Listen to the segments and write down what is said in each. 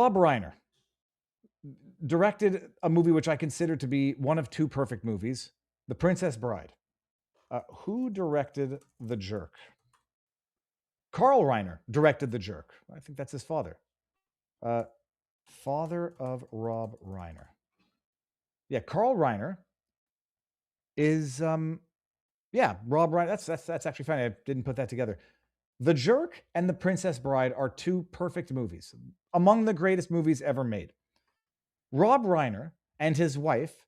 Rob Reiner directed a movie which I consider to be one of two perfect movies, The Princess Bride. Who directed The Jerk? Carl Reiner directed The Jerk. I think that's his father. Father of Rob Reiner. Yeah, Carl Reiner is Rob Reiner. That's actually funny. I didn't put that together. The Jerk and The Princess Bride are two perfect movies, among the greatest movies ever made. Rob Reiner and his wife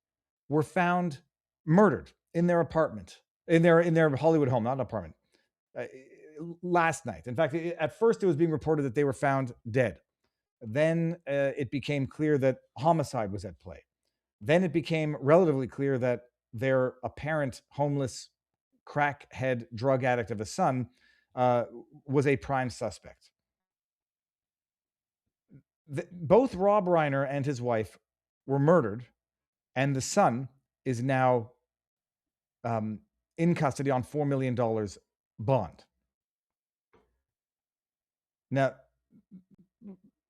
were found murdered in their apartment, in their Hollywood home, not an apartment, last night. In fact, at first it was being reported that they were found dead. Then it became clear that homicide was at play. Then it became relatively clear that their apparent homeless, crackhead, drug addict of a son was a prime suspect. Both Rob Reiner and his wife were murdered, and the son is now in custody on $4 million bond. Now,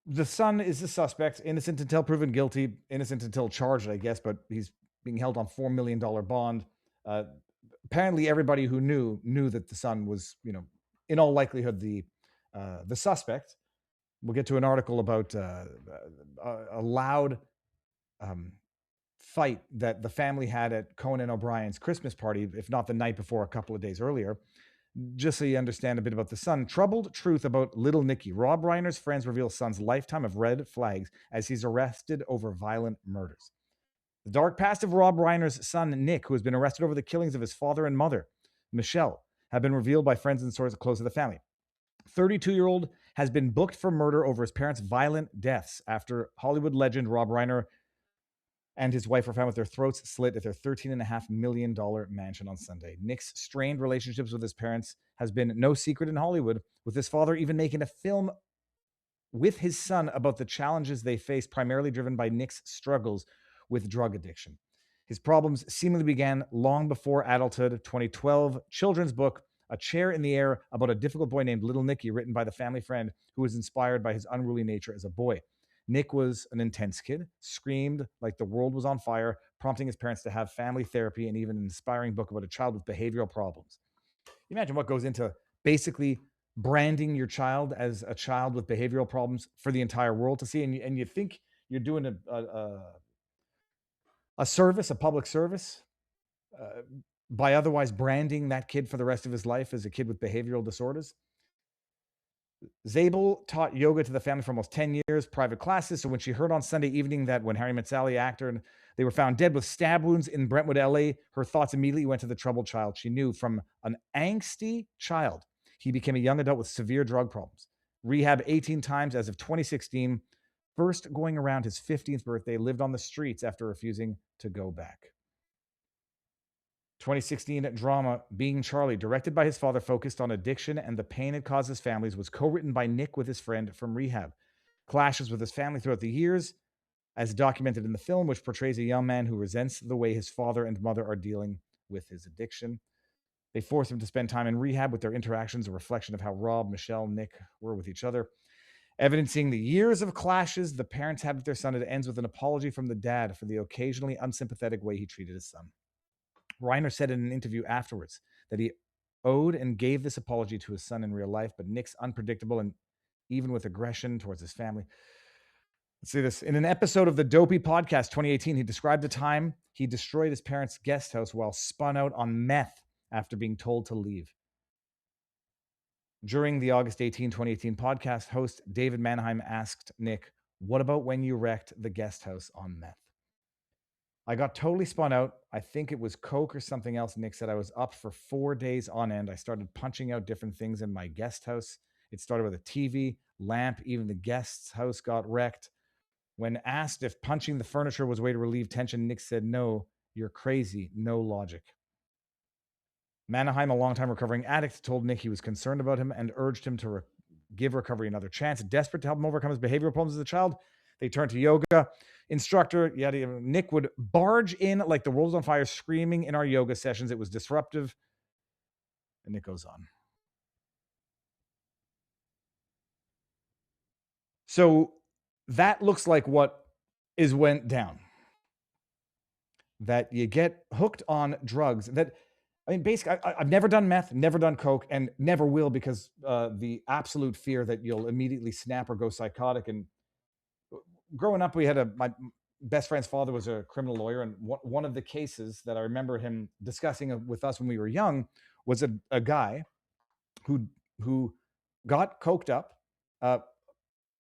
the son is the suspect, innocent until proven guilty, innocent until charged, I guess, but he's being held on $4 million bond. Apparently, everybody who knew that the son was, in all likelihood, the suspect. We'll get to an article about a loud fight that the family had at Conan and O'Brien's Christmas party, if not the night before, a couple of days earlier. Just so you understand a bit about the son. Troubled truth about little Nicky. Rob Reiner's friends reveal son's lifetime of red flags as he's arrested over violent murders. The dark past of Rob Reiner's son, Nick, who has been arrested over the killings of his father and mother, Michelle, have been revealed by friends and sources close to the family. 32-year-old has been booked for murder over his parents' violent deaths after Hollywood legend Rob Reiner and his wife were found with their throats slit at their $13.5 million mansion on Sunday. Nick's strained relationships with his parents has been no secret in Hollywood, with his father even making a film with his son about the challenges they face, primarily driven by Nick's struggles with drug addiction. His problems seemingly began long before adulthood. 2012 children's book, A Chair in the Air, about a difficult boy named Little Nicky, written by the family friend who was inspired by his unruly nature as a boy. Nick was an intense kid, screamed like the world was on fire, prompting his parents to have family therapy and even an inspiring book about a child with behavioral problems. Imagine what goes into basically branding your child as a child with behavioral problems for the entire world to see, and you think you're doing a service, a public service, by otherwise branding that kid for the rest of his life as a kid with behavioral disorders. Zabel taught yoga to the family for almost 10 years, private classes. So when she heard on Sunday evening that when Harry Met Sally, actor, and they were found dead with stab wounds in Brentwood, LA, her thoughts immediately went to the troubled child. She knew from an angsty child, he became a young adult with severe drug problems. Rehab 18 times as of 2016, first going around his 15th birthday, lived on the streets after refusing to go back. 2016 drama Being Charlie, directed by his father, focused on addiction and the pain it causes families, was co-written by Nick with his friend from rehab. Clashes with his family throughout the years, as documented in the film, which portrays a young man who resents the way his father and mother are dealing with his addiction. They force him to spend time in rehab, with their interactions a reflection of how Rob, Michelle, Nick were with each other. Evidencing the years of clashes the parents had with their son, it ends with an apology from the dad for the occasionally unsympathetic way he treated his son. Reiner said in an interview afterwards that he owed and gave this apology to his son in real life, but Nick's unpredictable and even with aggression towards his family. Let's see this. In an episode of the Dopey Podcast 2018, he described the time he destroyed his parents' guest house while spun out on meth after being told to leave. During the August 18, 2018 podcast, host David Mannheim asked Nick, "What about when you wrecked the guest house on meth?" "I got totally spun out. I think it was coke or something else," Nick said. "I was up for 4 days on end. I started punching out different things in my guest house. It started with a TV, lamp, even the guest's house got wrecked. When asked if punching the furniture was a way to relieve tension, Nick said, 'No, you're crazy. No logic.'" Mannheim, a longtime recovering addict, told Nick he was concerned about him and urged him to give recovery another chance. Desperate to help him overcome his behavioral problems as a child, they turned to yoga instructor. Nick would barge in like the world was on fire, screaming in our yoga sessions. It was disruptive. And Nick goes on. So that looks like what is went down. That you get hooked on drugs. That, I mean, basically, I've never done meth, never done coke, and never will, because the absolute fear that you'll immediately snap or go psychotic. And growing up, we had my best friend's father was a criminal lawyer, and one of the cases that I remember him discussing with us when we were young was a guy who got coked up,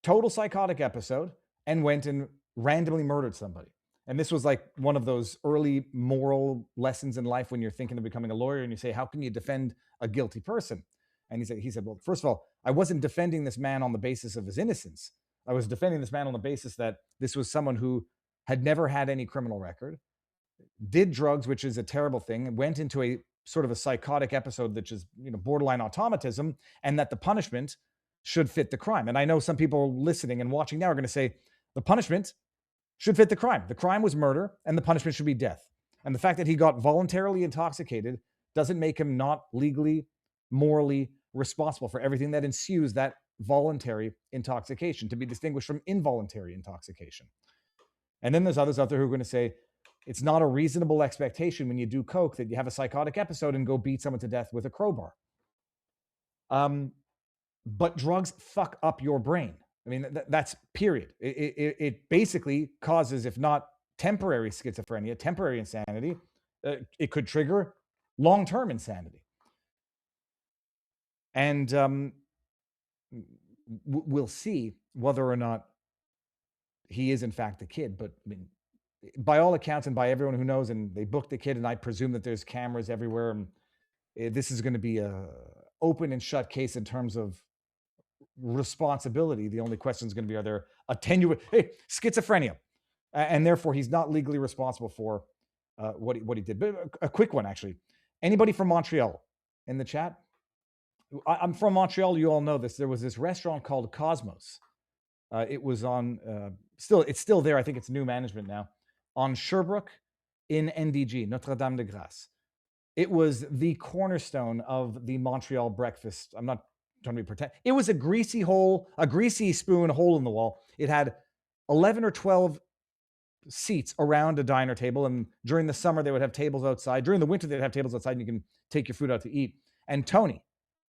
total psychotic episode, and went and randomly murdered somebody. And this was like one of those early moral lessons in life when you're thinking of becoming a lawyer and you say, how can you defend a guilty person? And he said, well, first of all, I wasn't defending this man on the basis of his innocence. I was defending this man on the basis that this was someone who had never had any criminal record, did drugs, which is a terrible thing, and went into a sort of a psychotic episode, which is, borderline automatism, and that the punishment should fit the crime. And I know some people listening and watching now are going to say the punishment should fit the crime. The crime was murder, and the punishment should be death. And the fact that he got voluntarily intoxicated doesn't make him not legally, morally responsible for everything that ensues that voluntary intoxication, to be distinguished from involuntary intoxication. And then there's others out there who are going to say it's not a reasonable expectation when you do coke that you have a psychotic episode and go beat someone to death with a crowbar. But drugs fuck up your brain. I mean, that's period. It basically causes, if not temporary schizophrenia, temporary insanity, it could trigger long-term insanity. And we'll see whether or not he is in fact the kid. But I mean, by all accounts and by everyone who knows, and they booked the kid, and I presume that there's cameras everywhere, and this is going to be a open and shut case in terms of responsibility. The only question is going to be, are there schizophrenia, and therefore he's not legally responsible for what he did. But a quick one, actually. Anybody from Montreal in the chat? I'm from Montreal. You all know this. There was this restaurant called Cosmos. It was on it's still there. I think it's new management now, on Sherbrooke in NDG, Notre Dame de Grâce. It was the cornerstone of the Montreal breakfast. I'm not trying to be pretend. It was a greasy spoon hole in the wall. It had 11 or 12 seats around a diner table. And during the summer, they would have tables outside. During the winter, they'd have tables outside and you can take your food out to eat. And Tony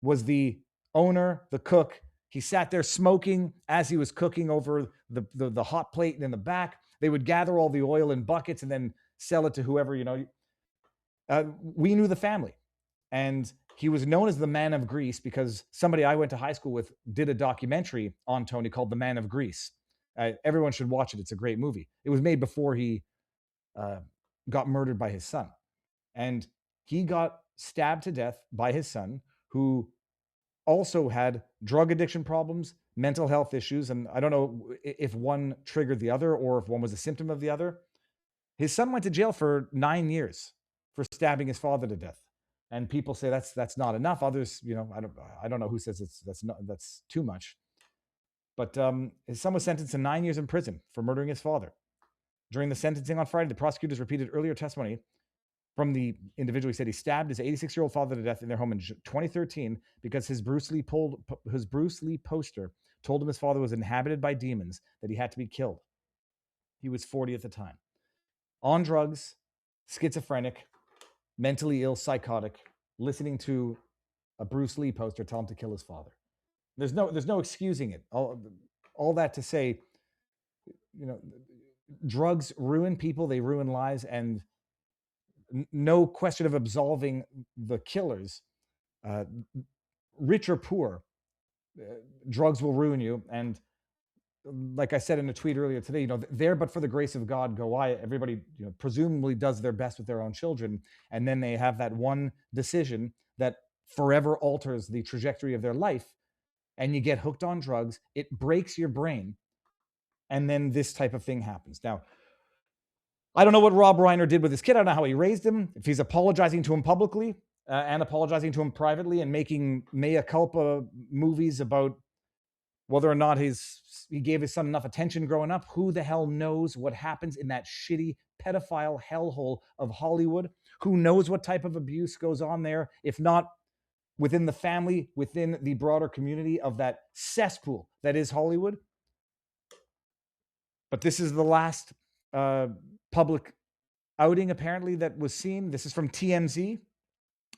was the owner, the cook. He sat there smoking as he was cooking over the hot plate in the back. They would gather all the oil in buckets and then sell it to whoever, we knew the family. And he was known as the Man of Greece because somebody I went to high school with did a documentary on Tony called The Man of Greece. Everyone should watch it. It's a great movie. It was made before he got murdered by his son. And he got stabbed to death by his son, who also had drug addiction problems, mental health issues. And I don't know if one triggered the other or if one was a symptom of the other. His son went to jail for 9 years for stabbing his father to death. And people say that's not enough. Others, I don't know who says that's too much. But his son was sentenced to 9 years in prison for murdering his father. During the sentencing on Friday, the prosecutors repeated earlier testimony from the individual. He said he stabbed his 86-year-old father to death in their home in 2013 because his Bruce Lee poster told him his father was inhabited by demons, that he had to be killed. He was 40 at the time. On drugs, schizophrenic, mentally ill, psychotic, listening to a Bruce Lee poster tell him to kill his father. There's no excusing it. All that to say, drugs ruin people, they ruin lives, and no question of absolving the killers. Rich or poor, drugs will ruin you. And like I said in a tweet earlier today, there but for the grace of God go I. Everybody presumably does their best with their own children, and then they have that one decision that forever alters the trajectory of their life, and you get hooked on drugs. It breaks your brain, and then this type of thing happens. Now, I don't know what Rob Reiner did with his kid. I don't know how he raised him. If he's apologizing to him publicly and apologizing to him privately and making mea culpa movies about whether or not he gave his son enough attention growing up, who the hell knows what happens in that shitty pedophile hellhole of Hollywood? Who knows what type of abuse goes on there, if not within the family, within the broader community of that cesspool that is Hollywood? But this is the last public outing, apparently, that was seen. This is from TMZ.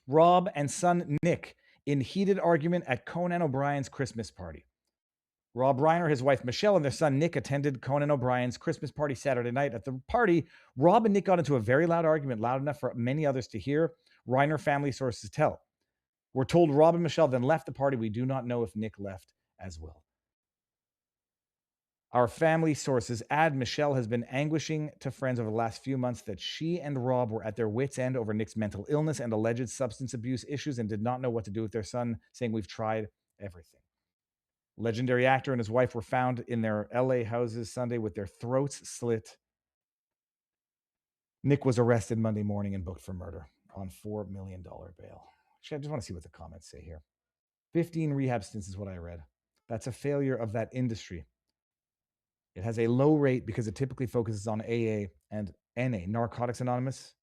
Rob and son Nick in heated argument at Conan O'Brien's Christmas party. Rob Reiner, his wife Michelle, and their son Nick attended Conan O'Brien's Christmas party Saturday night. At the party, Rob and Nick got into a very loud argument, loud enough for many others to hear, Reiner family sources tell. We're told Rob and Michelle then left the party. We do not know if Nick left as well. Our family sources add Michelle has been anguishing to friends over the last few months that she and Rob were at their wits' end over Nick's mental illness and alleged substance abuse issues and did not know what to do with their son, saying, "We've tried everything." Legendary actor and his wife were found in their LA houses Sunday with their throats slit. Nick was arrested Monday morning and booked for murder on $4 million bail. Actually, I just want to see what the comments say here. 15 rehab stints is what I read. That's a failure of that industry. It has a low rate because it typically focuses on AA and NA, Narcotics Anonymous.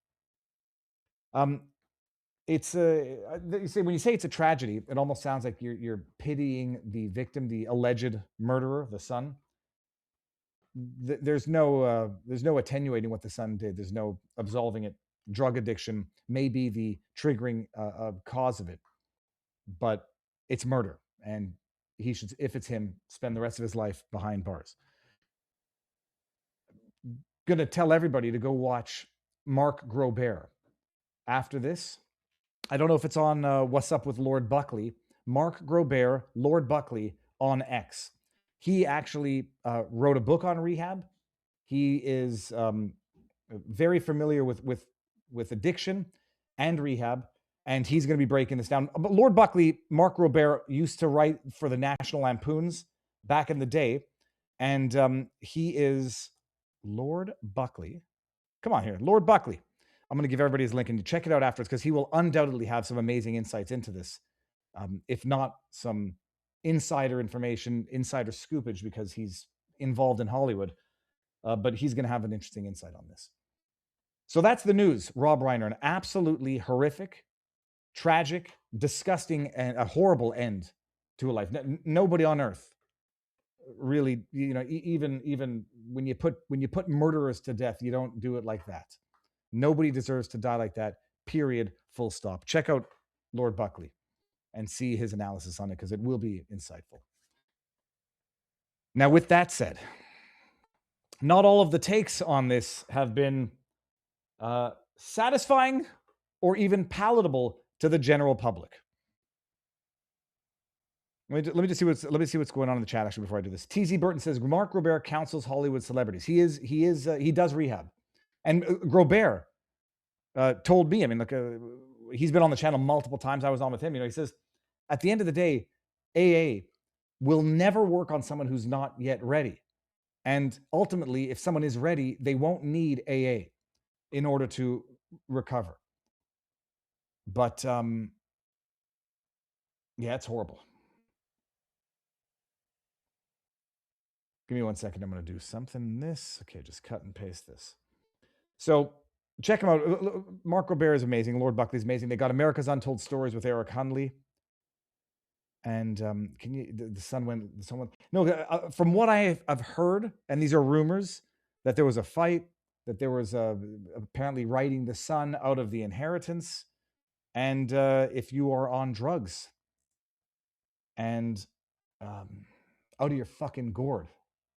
It's when you say it's a tragedy, it almost sounds like you're pitying the victim, the alleged murderer, the son. There's no attenuating what the son did. There's no absolving it. Drug addiction may be the triggering cause of it, but it's murder, and he should, if it's him, spend the rest of his life behind bars. Gonna tell everybody to go watch Mark Grobert after this. I don't know if it's on What's Up with Lord Buckley. Mark Grobert, Lord Buckley on X. He actually wrote a book on rehab. He is very familiar with addiction and rehab, and he's going to be breaking this down. But Lord Buckley, Mark Grobert used to write for the National Lampoons back in the day, and he is Lord Buckley. Come on here, Lord Buckley. I'm going to give everybody his link and you check it out afterwards because he will undoubtedly have some amazing insights into this, if not some insider information, insider scoopage, because he's involved in Hollywood. But he's going to have an interesting insight on this. So that's the news. Rob Reiner, an absolutely horrific, tragic, disgusting, and a horrible end to a life. Nobody on earth really, even when you put murderers to death, you don't do it like that. Nobody deserves to die like that, period, full stop. Check out Lord Buckley and see his analysis on it because it will be insightful. Now, with that said, not all of the takes on this have been satisfying or even palatable to the general public. Let me see what's going on in the chat actually before I do this. TZ Burton says Mark Grobert counsels Hollywood celebrities. He does rehab, and Grobert told me. I mean, look, he's been on the channel multiple times. I was on with him. He says at the end of the day, AA will never work on someone who's not yet ready, and ultimately, if someone is ready, they won't need AA in order to recover. But yeah, it's horrible. Give me 1 second. I'm going to do something in this. Okay, just cut and paste this. So check him out. Mark Robert is amazing. Lord Buckley's amazing. They got America's Untold Stories with Eric Hundley. And can you, the son went, someone, no, from what I've heard, and these are rumors, that there was a fight, that there was apparently writing the son out of the inheritance. And if you are on drugs and out of your fucking gourd,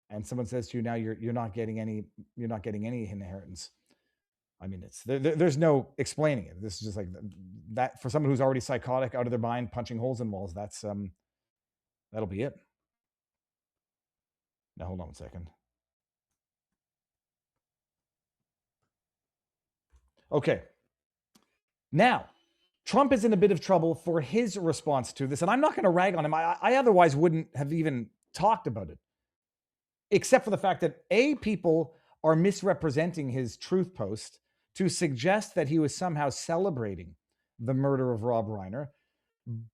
and someone says to you now you're not getting any inheritance. I mean, there's no explaining it. This is just like that for someone who's already psychotic, out of their mind, punching holes in walls. That's that'll be it. Now hold on 1 second. Okay. Now, Trump is in a bit of trouble for his response to this, and I'm not going to rag on him. I otherwise wouldn't have even talked about it, except for the fact that people are misrepresenting his truth post to suggest that he was somehow celebrating the murder of Rob Reiner.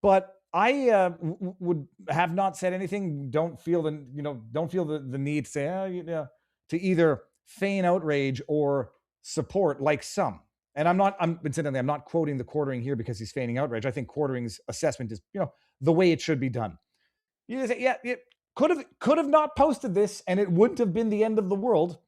But I would have not said anything. Don't feel the need to say to either feign outrage or support like some. And I'm not quoting the Quartering here because he's feigning outrage. I think Quartering's assessment is the way it should be done. You say, Could have not posted this, and it wouldn't have been the end of the world.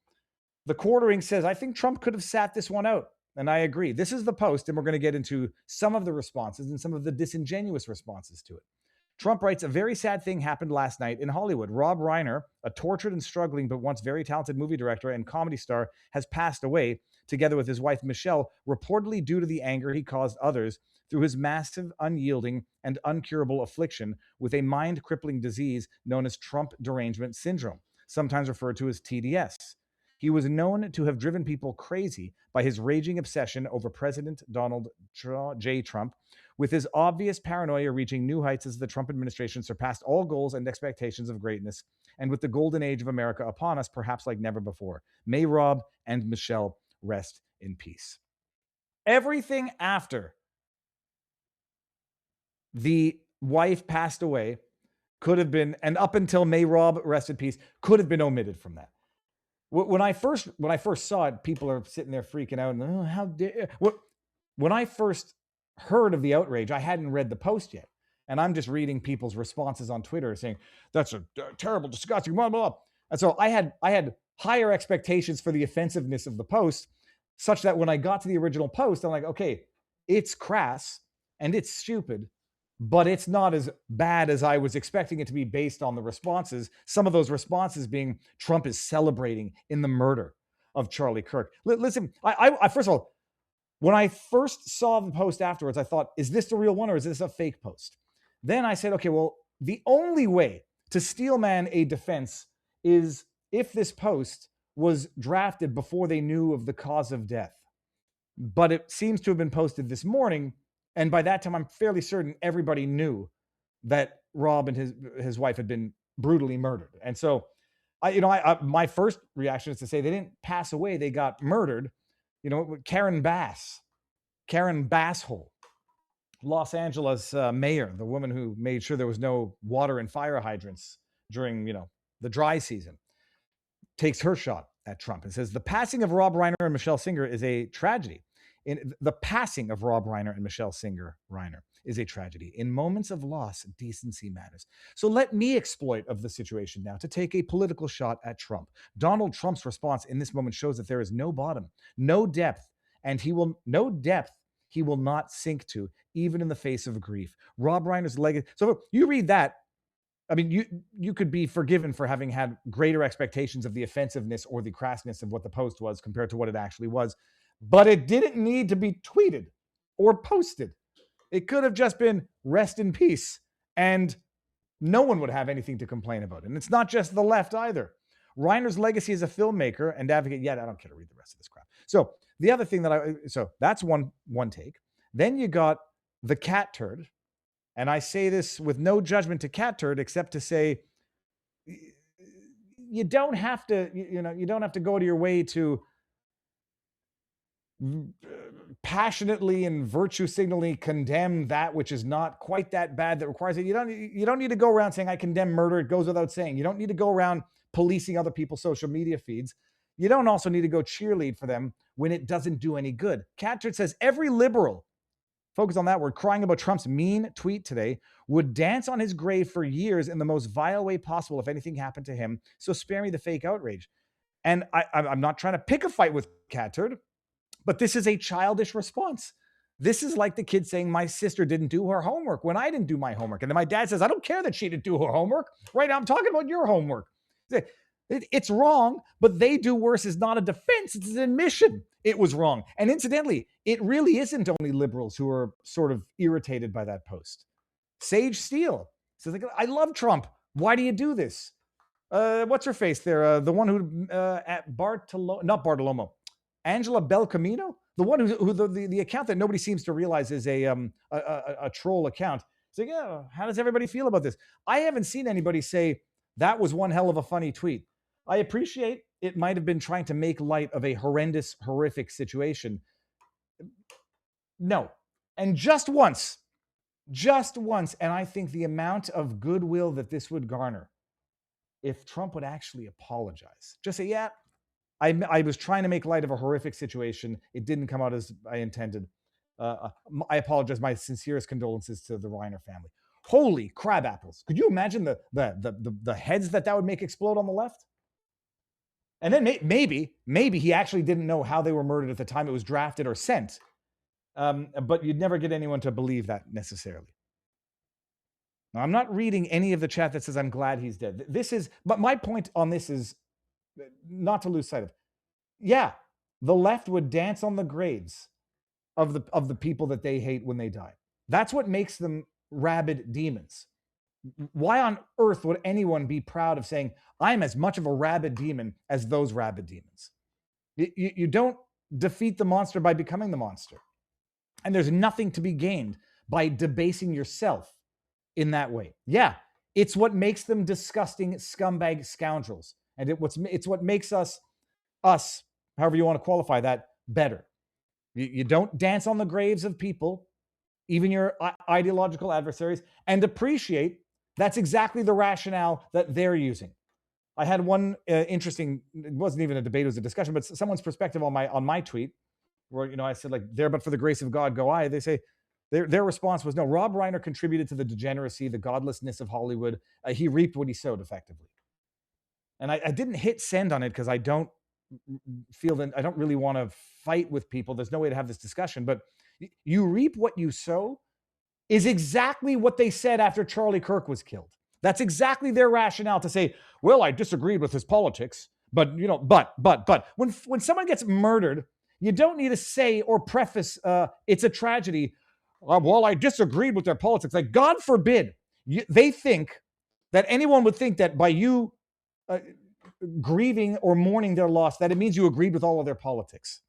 The Quartering says, I think Trump could have sat this one out. And I agree. This is the post, and we're going to get into some of the responses and some of the disingenuous responses to it. Trump writes, a very sad thing happened last night in Hollywood. Rob Reiner, a tortured and struggling but once very talented movie director and comedy star, has passed away, together with his wife Michelle, reportedly due to the anger he caused others through his massive, unyielding, and uncurable affliction with a mind-crippling disease known as Trump derangement syndrome, sometimes referred to as TDS. He was known to have driven people crazy by his raging obsession over President Donald J. Trump, with his obvious paranoia reaching new heights as the Trump administration surpassed all goals and expectations of greatness, and with the golden age of America upon us, perhaps like never before. May Rob and Michelle rest in peace. Everything after the wife passed away could have been, and up until May Rob rest in peace, could have been omitted from that. When I first saw it, people are sitting there freaking out. And, oh, how dare! When I first heard of the outrage, I hadn't read the post yet, and I'm just reading people's responses on Twitter saying that's a terrible, disgusting, blah blah blah. And so I had higher expectations for the offensiveness of the post, such that when I got to the original post, I'm like, okay, it's crass and it's stupid, but it's not as bad as I was expecting it to be based on the responses. Some of those responses being Trump is celebrating in the murder of Charlie Kirk. Listen, I first of all, when I first saw the post afterwards, I thought, is this the real one or is this a fake post? Then I said, okay, well, the only way to steelman a defense is if this post was drafted before they knew of the cause of death. But it seems to have been posted this morning, and by that time, I'm fairly certain everybody knew that Rob and his wife had been brutally murdered. And so, my first reaction is to say they didn't pass away; they got murdered. Karen Basshole, Los Angeles mayor, the woman who made sure there was no water in fire hydrants during the dry season, takes her shot at Trump and says the passing of Rob Reiner and Michelle Singer is a tragedy. In the passing of Rob Reiner and Michelle Singer Reiner is a tragedy. In moments of loss, decency matters. So let me exploit of the situation now to take a political shot at Trump. Donald Trump's response in this moment shows that there is no bottom, no depth, and he will not sink to, even in the face of grief. Rob Reiner's legacy. So you read that. I mean, you could be forgiven for having had greater expectations of the offensiveness or the crassness of what the post was compared to what it actually was. But it didn't need to be tweeted or posted. It could have just been rest in peace, and no one would have anything to complain about. And it's not just the left either. Reiner's legacy as a filmmaker and advocate, I don't care to read the rest of this crap. So the other thing so that's one take. Then you got the cat turd. And I say this with no judgment to cat turd, except to say, you don't have to, you don't have to go to your way to passionately and virtue signally condemn that which is not quite that bad that requires it. You don't need to go around saying I condemn murder. It goes without saying. You don't need to go around policing other people's social media feeds. You don't also need to go cheerlead for them when it doesn't do any good. Catchard says every liberal, focus on that word, crying about Trump's mean tweet today, would dance on his grave for years in the most vile way possible if anything happened to him. So spare me the fake outrage. And I'm not trying to pick a fight with Catchard, but this is a childish response. This is like the kid saying, my sister didn't do her homework when I didn't do my homework. And then my dad says, I don't care that she didn't do her homework. Right now, I'm talking about your homework. It's wrong, but they do worse is not a defense. It's an admission it was wrong. And incidentally, it really isn't only liberals who are sort of irritated by that post. Sage Steele says, I love Trump. Why do you do this? What's her face there? The one who, not Bartolomo, Angela Belcamino, the one who the account that nobody seems to realize is a troll account. It's like, yeah, how does everybody feel about this? I haven't seen anybody say that was one hell of a funny tweet. I appreciate it might have been trying to make light of a horrendous, horrific situation. No. And just once, and I think the amount of goodwill that this would garner if Trump would actually apologize. Just say, yeah, I was trying to make light of a horrific situation. It didn't come out as I intended. I apologize. My sincerest condolences to the Reiner family. Holy crab apples. Could you imagine the heads that would make explode on the left? And then maybe he actually didn't know how they were murdered at the time it was drafted or sent. But you'd never get anyone to believe that necessarily. Now, I'm not reading any of the chat that says I'm glad he's dead. But my point on this is not to lose sight of. Yeah, the left would dance on the graves of the people that they hate when they die. That's what makes them rabid demons. Why on earth would anyone be proud of saying, I'm as much of a rabid demon as those rabid demons? You don't defeat the monster by becoming the monster. And there's nothing to be gained by debasing yourself in that way. Yeah, it's what makes them disgusting scumbag scoundrels. And it's what makes us, however you want to qualify that, better. You don't dance on the graves of people, even your ideological adversaries, and appreciate that's exactly the rationale that they're using. I had one interesting, it wasn't even a debate, it was a discussion, but someone's perspective on my tweet, where I said, like, there but for the grace of God go I. They say their response was, no, Rob Reiner contributed to the degeneracy, the godlessness of Hollywood. He reaped what he sowed, effectively. And I didn't hit send on it because I don't feel that I don't really want to fight with people. There's no way to have this discussion, but you reap what you sow is exactly what they said after Charlie Kirk was killed. That's exactly their rationale to say, well, I disagreed with his politics, but when someone gets murdered, you don't need to say or preface it's a tragedy. Well, I disagreed with their politics. Like, God forbid they think that anyone would think that by you grieving or mourning their loss, that it means you agreed with all of their politics.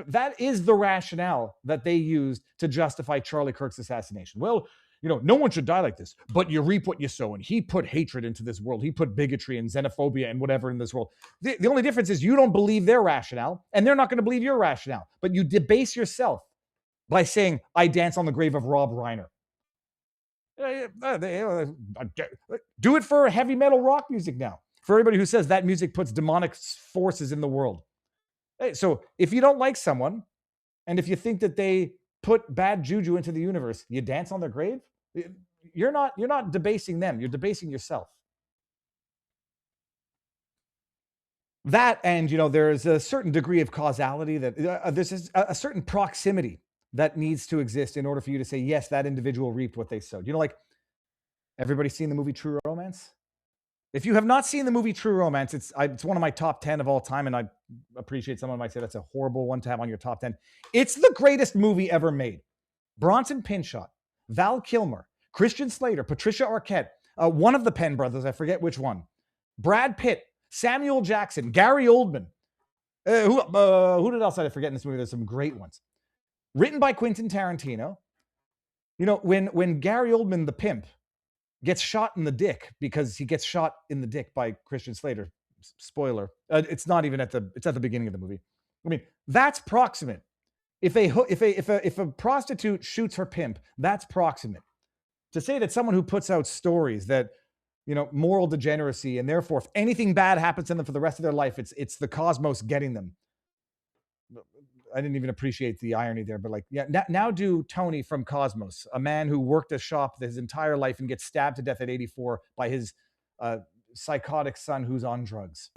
That is the rationale that they used to justify Charlie Kirk's assassination. Well, no one should die like this, but you reap what you sow. And he put hatred into this world. He put bigotry and xenophobia and whatever in this world. The only difference is you don't believe their rationale, and they're not going to believe your rationale. But you debase yourself by saying, I dance on the grave of Rob Reiner. Do it for heavy metal rock music now. For everybody who says that music puts demonic forces in the world. So if you don't like someone, and if you think that they put bad juju into the universe, you dance on their grave? You're not debasing them. You're debasing yourself. That, and there's a certain degree of causality that there's a certain proximity that needs to exist in order for you to say, yes, that individual reaped what they sowed. Like, everybody seen the movie True Romance? If you have not seen the movie True Romance, it's one of my top 10 of all time, and I appreciate someone might say that's a horrible one to have on your top 10. It's the greatest movie ever made. Bronson Pinchot, Val Kilmer, Christian Slater, Patricia Arquette, one of the Penn brothers, I forget which one, Brad Pitt, Samuel Jackson, Gary Oldman. Who did else I forget in this movie? There's some great ones. Written by Quentin Tarantino. When Gary Oldman, the pimp, gets shot in the dick because he gets shot in the dick by Christian Slater. Spoiler. It's not even it's at the beginning of the movie. I mean, that's proximate. If a prostitute shoots her pimp, that's proximate. To say that someone who puts out stories that, moral degeneracy, and therefore if anything bad happens to them for the rest of their life, it's the cosmos getting them. I didn't even appreciate the irony there, but now do Tony from Cosmos, a man who worked a shop his entire life and gets stabbed to death at 84 by his psychotic son who's on drugs.